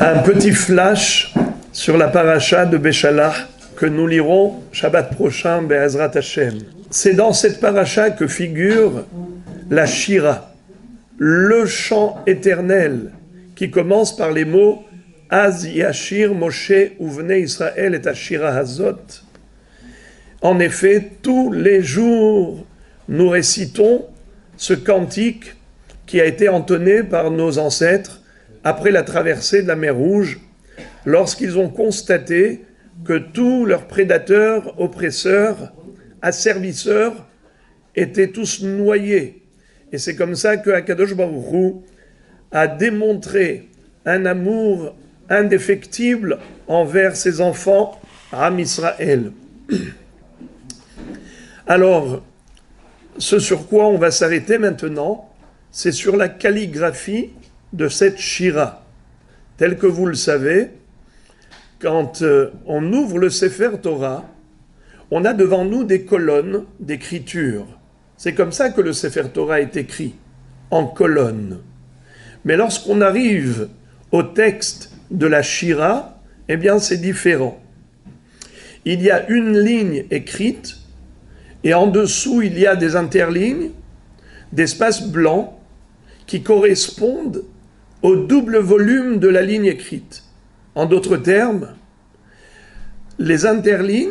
Un petit flash sur la paracha de Béchalach que nous lirons Shabbat prochain, Be'ezrat Hashem. C'est dans cette paracha que figure la Shira, le chant éternel, qui commence par les mots Az Yashir Moshe Uvne Israël et Ashira Hazot. En effet, tous les jours, nous récitons ce cantique qui a été entonné par nos ancêtres après la traversée de la mer Rouge, lorsqu'ils ont constaté que tous leurs prédateurs, oppresseurs, asservisseurs étaient tous noyés. Et c'est comme ça que Akadosh Baruch Hu a démontré un amour indéfectible envers ses enfants, Am Israël. Alors, ce sur quoi on va s'arrêter maintenant, c'est sur la calligraphie de cette Shira. Tel que vous le savez, quand on ouvre le Sefer Torah, on a devant nous des colonnes d'écriture. C'est comme ça que le Sefer Torah est écrit, en colonnes. Mais lorsqu'on arrive au texte de la Shira, eh bien c'est différent. Il y a une ligne écrite, et en dessous il y a des interlignes, d'espaces blancs, qui correspondent au double volume de la ligne écrite. En d'autres termes, les interlignes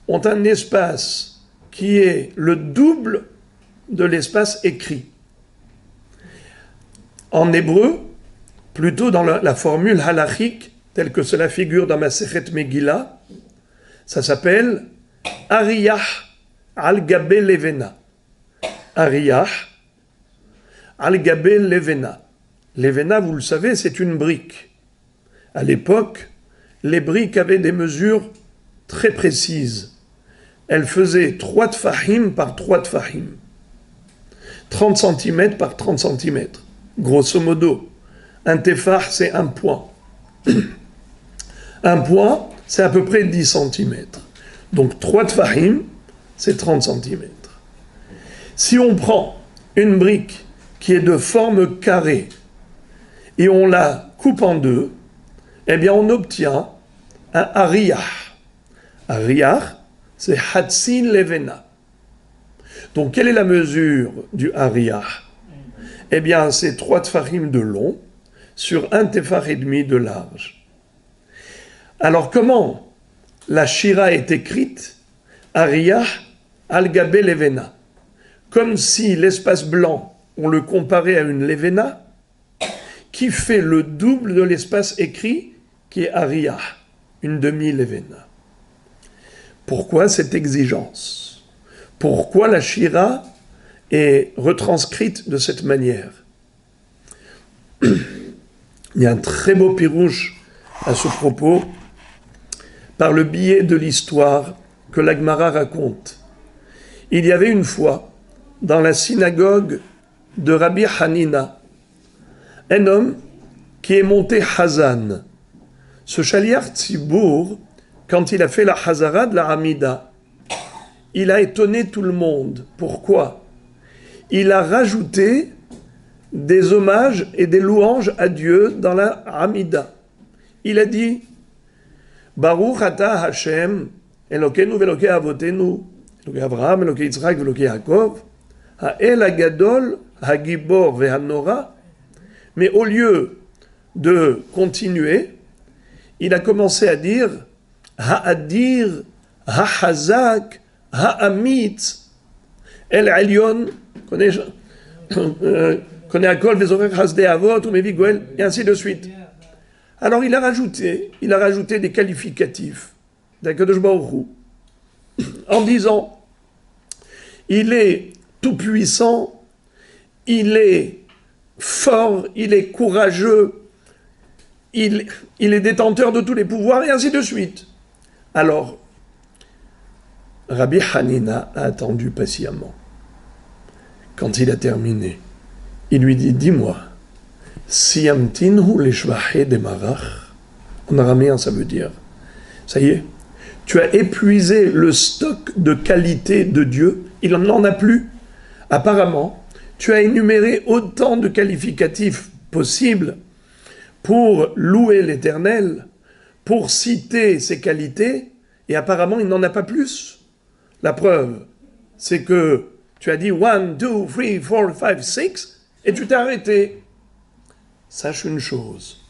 ont un espace qui est le double de l'espace écrit. En hébreu, plutôt dans la formule halachique, telle que cela figure dans Masechet Megillah, ça s'appelle Ariyah al-Gabe Levena. Ariyah al-Gabe Levena. Levena, vous le savez, c'est une brique. À l'époque, les briques avaient des mesures très précises. Elles faisaient 3 tfahim par 3 tfahim. 30 cm par 30 cm. Grosso modo, un tefah, c'est un point. Un point, c'est à peu près 10 cm. Donc 3 tfahim, c'est 30 cm. Si on prend une brique qui est de forme carrée, et on la coupe en deux, eh bien on obtient un ariyah. Ariyah, c'est Hatsin Levena. Donc quelle est la mesure du ariyah? Eh bien c'est 3 tfahim de long sur 1 tefah et demi de large. Alors comment la Shira est écrite? Ariyah al-Gabe Levena. Comme si l'espace blanc, on le comparait à une Levena, qui fait le double de l'espace écrit, qui est Ariyah, une demi-Levena. Pourquoi cette exigence? Pourquoi la Shira est retranscrite de cette manière? Il y a un très beau pirouche à ce propos, par le biais de l'histoire que la Gemara raconte. Il y avait une fois, dans la synagogue de Rabbi Hanina, un homme qui est monté Hazan. Ce Shaliach Tzibour, quand il a fait la Hazara de la Hamida, il a étonné tout le monde. Pourquoi? Il a rajouté des hommages et des louanges à Dieu dans la Hamida. Il a dit Baruch ata Hashem, Elokeinu ve'Elokei avotenu, Elokei Avraham, Elokei Yitzhak ve'Elokei Yaakov, ha'el hagadol, ha'gibor ve'hanora. Mais au lieu de continuer, il a commencé à dire Ha'adir, Ha'hazak, Ha'amitz, El Elyon, connaît Akol, Vezorer, Hasde Avot, ou Mevi Goel, et ainsi de suite. Alors il a rajouté des qualificatifs d'Akadosh Baruch Hu, en disant il est tout puissant, il est fort, il est courageux, il est détenteur de tous les pouvoirs, et ainsi de suite. Alors, Rabbi Hanina a attendu patiemment. Quand il a terminé, il lui dit, dis-moi, Siyamtinhu leshvahe demarach, en araméen ça veut dire, ça y est, tu as épuisé le stock de qualité de Dieu, il n'en a plus. Apparemment, tu as énuméré autant de qualificatifs possibles pour louer l'Éternel, pour citer ses qualités, et apparemment il n'en a pas plus. La preuve, c'est que tu as dit 1, 2, 3, 4, 5, 6, et tu t'es arrêté. Sache une chose,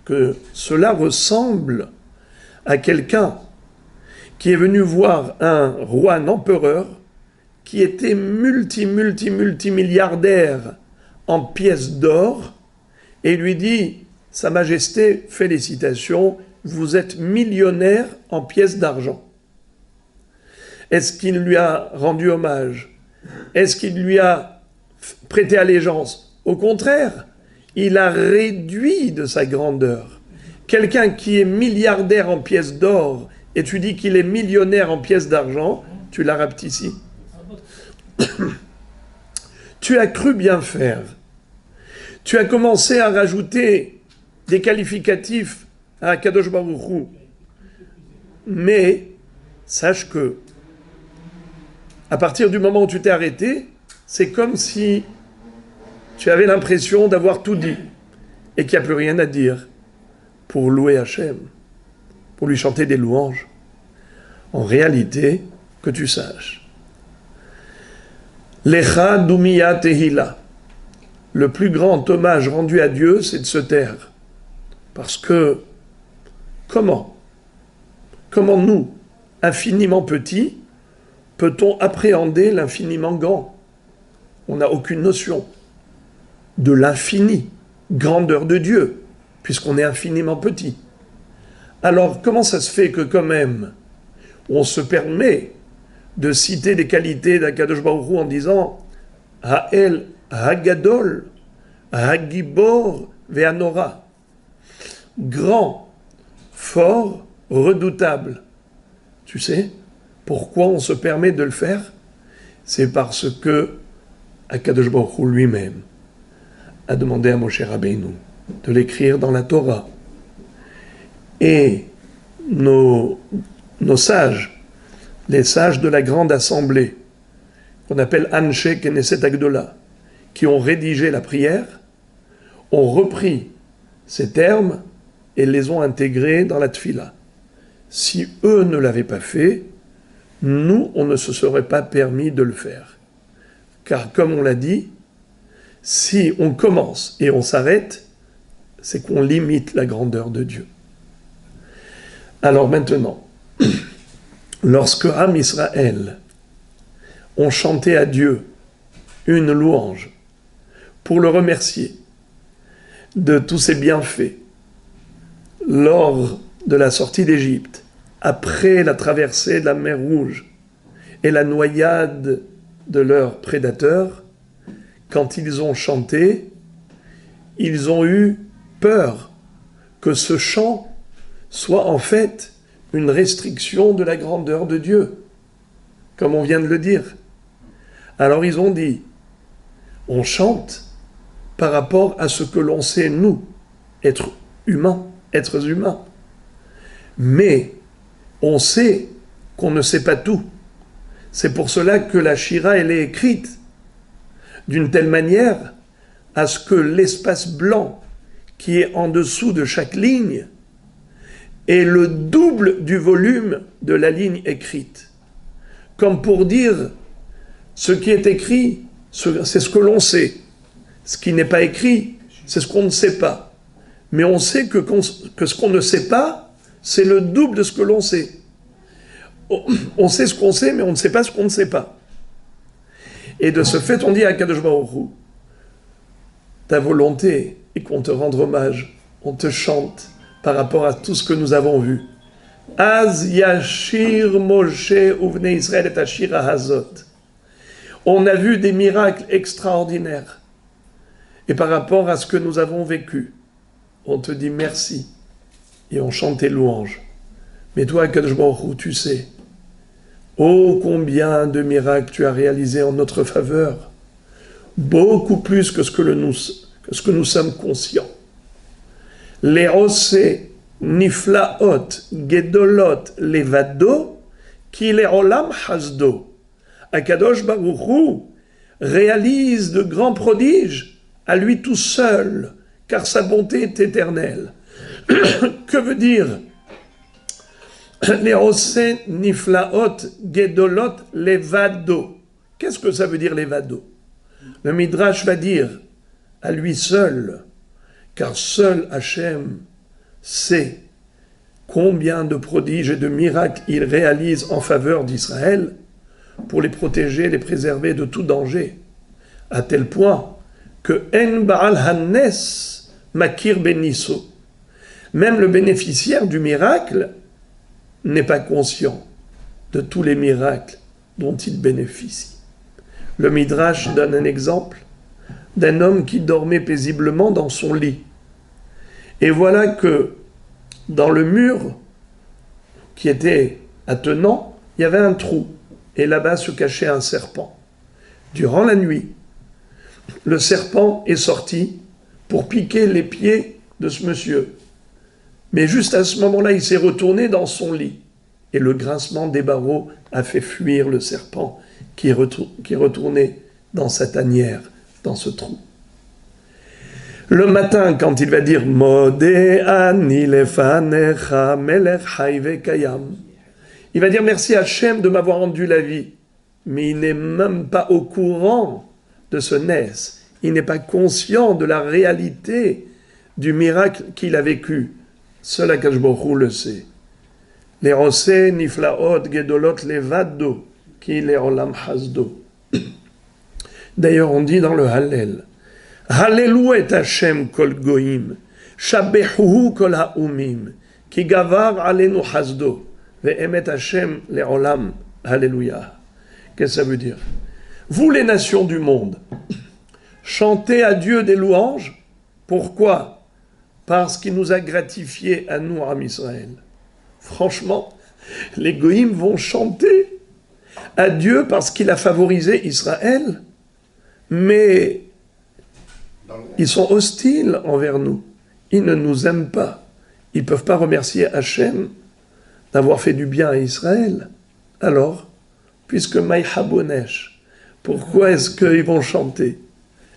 que cela ressemble à quelqu'un qui est venu voir un roi, un empereur, qui était multimilliardaire en pièces d'or, et il lui dit, Sa Majesté, félicitations, vous êtes millionnaire en pièces d'argent. Est-ce qu'il lui a rendu hommage? Est-ce qu'il lui a prêté allégeance? Au contraire, il a réduit de sa grandeur. Quelqu'un qui est milliardaire en pièces d'or, et tu dis qu'il est millionnaire en pièces d'argent, tu l'as rapetissi. Tu as cru bien faire. Tu as commencé à rajouter des qualificatifs à Kadosh Baruch Hu. Mais sache que, à partir du moment où tu t'es arrêté, c'est comme si tu avais l'impression d'avoir tout dit et qu'il n'y a plus rien à dire pour louer Hachem, pour lui chanter des louanges. En réalité, que tu saches. Lecha Dumia Tehila. Le plus grand hommage rendu à Dieu, c'est de se taire. Parce que, comment nous, infiniment petits, peut-on appréhender l'infiniment grand? On n'a aucune notion de l'infini, grandeur de Dieu, puisqu'on est infiniment petit. Alors, comment ça se fait que quand même, on se permet de citer des qualités d'Akadosh Baruch Hu en disant Ha'el Hagadol, Hagibor Ve'anora, grand, fort, redoutable. Tu sais pourquoi on se permet de le faire? C'est parce que Akadosh Baruch Hu lui-même a demandé à Moshe Rabbeinu de l'écrire dans la Torah. Et nos sages, les sages de la grande assemblée, qu'on appelle Anshe Knesset Agdola, qui ont rédigé la prière, ont repris ces termes et les ont intégrés dans la Tfila. Si eux ne l'avaient pas fait, nous, on ne se serait pas permis de le faire. Car comme on l'a dit, si on commence et on s'arrête, c'est qu'on limite la grandeur de Dieu. Alors maintenant, lorsque Am Israël ont chanté à Dieu une louange pour le remercier de tous ses bienfaits lors de la sortie d'Égypte, après la traversée de la mer Rouge et la noyade de leurs prédateurs, quand ils ont chanté, ils ont eu peur que ce chant soit en fait une restriction de la grandeur de Dieu, comme on vient de le dire. Alors ils ont dit, on chante par rapport à ce que l'on sait, nous, êtres humains, mais on sait qu'on ne sait pas tout. C'est pour cela que la Shira, elle est écrite d'une telle manière à ce que l'espace blanc qui est en dessous de chaque ligne est le double du volume de la ligne écrite. Comme pour dire, ce qui est écrit, c'est ce que l'on sait. Ce qui n'est pas écrit, c'est ce qu'on ne sait pas. Mais on sait que ce qu'on ne sait pas, c'est le double de ce que l'on sait. On sait ce qu'on sait, mais on ne sait pas ce qu'on ne sait pas. Et de ce fait, on dit à Kadosh Baruch Hu, ta volonté est qu'on te rende hommage, on te chante par rapport à tout ce que nous avons vu. Az yashir Moshe uvnei Israël et ashira hazot. On a vu des miracles extraordinaires. Et par rapport à ce que nous avons vécu, on te dit merci. Et on chante tes louanges. Mais toi, Kadosh Baruch Hu, tu sais, oh combien de miracles tu as réalisés en notre faveur. Beaucoup plus que ce que nous sommes conscients. Les osé niflaot gedolot levado ki le olam hasdo. Akadosh Baruch Hu réalise de grands prodiges à lui tout seul, car sa bonté est éternelle. Que veut dire les Osé Niflaot Gedolot Levado? Qu'est-ce que ça veut dire Levado? Le Midrash va dire à lui seul, car seul Hachem sait combien de prodiges et de miracles il réalise en faveur d'Israël pour les protéger, les préserver de tout danger, à tel point que En Baal Hannes Makir Benisso, même le bénéficiaire du miracle n'est pas conscient de tous les miracles dont il bénéficie. Le Midrash donne un exemple d'un homme qui dormait paisiblement dans son lit. Et voilà que dans le mur qui était attenant, il y avait un trou. Et là-bas se cachait un serpent. Durant la nuit, le serpent est sorti pour piquer les pieds de ce monsieur. Mais juste à ce moment-là, il s'est retourné dans son lit. Et le grincement des barreaux a fait fuir le serpent qui est retourné dans sa tanière, dans ce trou. Le matin, quand il va dire « Modéani lefanecha melech chai vekayam », il va dire « Merci Hachem de m'avoir rendu la vie ». Mais il n'est même pas au courant de ce nes. Il n'est pas conscient de la réalité du miracle qu'il a vécu. Seul Akadosh Baruch Hu le sait. Les Osé Niflaot Gedolot Levado qui les Olam Hasdo. D'ailleurs, on dit dans le Hallel, Hallelu et Hashem kol goyim, shabehuhu kol haumim, ki gavar alenu hasdo, ve'emet Hashem le'olam, Alléluia. Qu'est-ce que ça veut dire? Vous les nations du monde, chantez à Dieu des louanges. Pourquoi? Parce qu'il nous a gratifiés à nous, Am Israël. Franchement, les goïms vont chanter à Dieu parce qu'il a favorisé Israël, mais ils sont hostiles envers nous. Ils ne nous aiment pas. Ils ne peuvent pas remercier Hachem d'avoir fait du bien à Israël. Alors, puisque Maïhabonesh, pourquoi est-ce qu'ils vont chanter?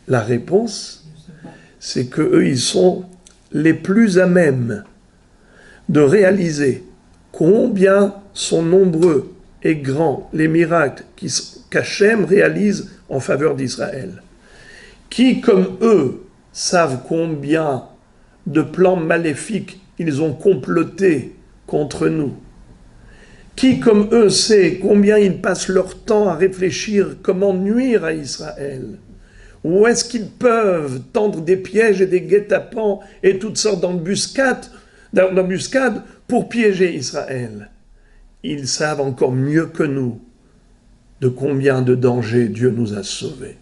La réponse, c'est qu'eux, ils sont les plus à même de réaliser combien sont nombreux et grands les miracles qu'Hachem réalise en faveur d'Israël. Qui, comme eux, savent combien de plans maléfiques ils ont complotés contre nous. Qui, comme eux, sait combien ils passent leur temps à réfléchir comment nuire à Israël. Où est-ce qu'ils peuvent tendre des pièges et des guet-apens et toutes sortes d'embuscades pour piéger Israël. Ils savent encore mieux que nous de combien de dangers Dieu nous a sauvés.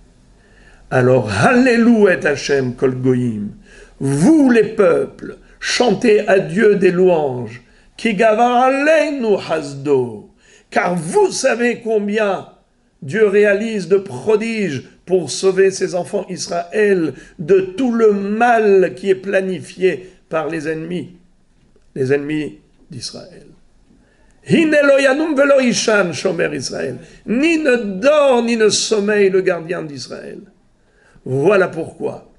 Alors, Alléluia et Hachem kol goyim, vous les peuples, chantez à Dieu des louanges, ki gavar aleinu hasdo, car vous savez combien Dieu réalise de prodiges pour sauver ses enfants Israël de tout le mal qui est planifié par les ennemis d'Israël. Hinelo yanum velo ishan, shomer Israël. Ni ne dort, ni ne sommeille le gardien d'Israël. Voilà pourquoi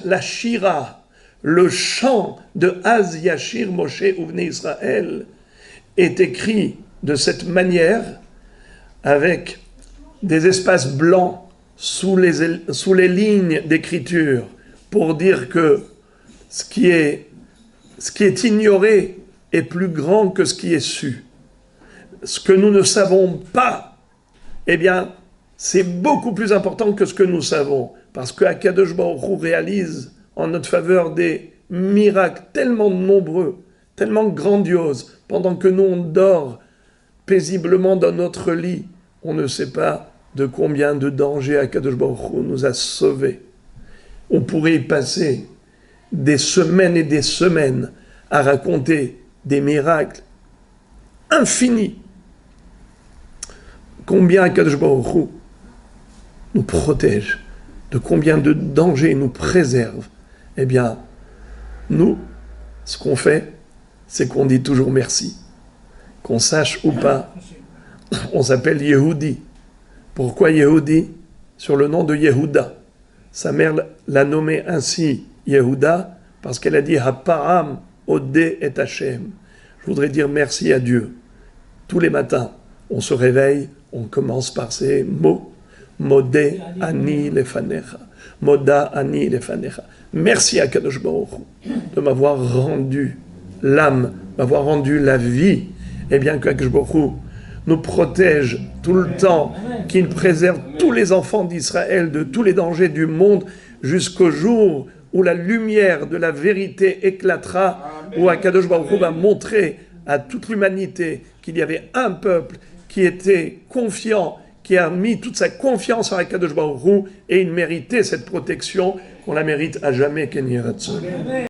la Shira, le chant de Az Yashir Moshe Uvne Israël, est écrit de cette manière, avec des espaces blancs sous les lignes d'écriture, pour dire que ce qui est ignoré est plus grand que ce qui est su. Ce que nous ne savons pas, eh bien, c'est beaucoup plus important que ce que nous savons. Parce que Akadosh Baruch Hu réalise en notre faveur des miracles tellement nombreux, tellement grandioses, pendant que nous on dort paisiblement dans notre lit. On ne sait pas de combien de dangers Akadosh Baruch Hu nous a sauvés. On pourrait y passer des semaines et des semaines à raconter des miracles infinis. Combien Akadosh Baruch Hu nous protège, de combien de dangers il nous préserve. Eh bien, nous, ce qu'on fait, c'est qu'on dit toujours merci. Qu'on sache ou pas, on s'appelle Yehudi. Pourquoi Yehudi? Sur le nom de Yehuda. Sa mère l'a nommé ainsi Yehuda, parce qu'elle a dit Haparam Odé et Hachem. Je voudrais dire merci à Dieu. Tous les matins, on se réveille, on commence par ces mots. Modé ani lefanecha. Moda ani lefanecha. Merci à Kadosh Baruch Hu de m'avoir rendu l'âme, m'avoir rendu la vie. Et bien que Kadosh Baruch Hu nous protège tout le temps, qu'il préserve tous les enfants d'Israël de tous les dangers du monde jusqu'au jour où la lumière de la vérité éclatera, où Akadosh Baruch Hu va montrer à toute l'humanité qu'il y avait un peuple qui était confiant, qui a mis toute sa confiance en Akadosh Baruch Hu, et il méritait cette protection, qu'on la mérite à jamais, Ken Yiratzon.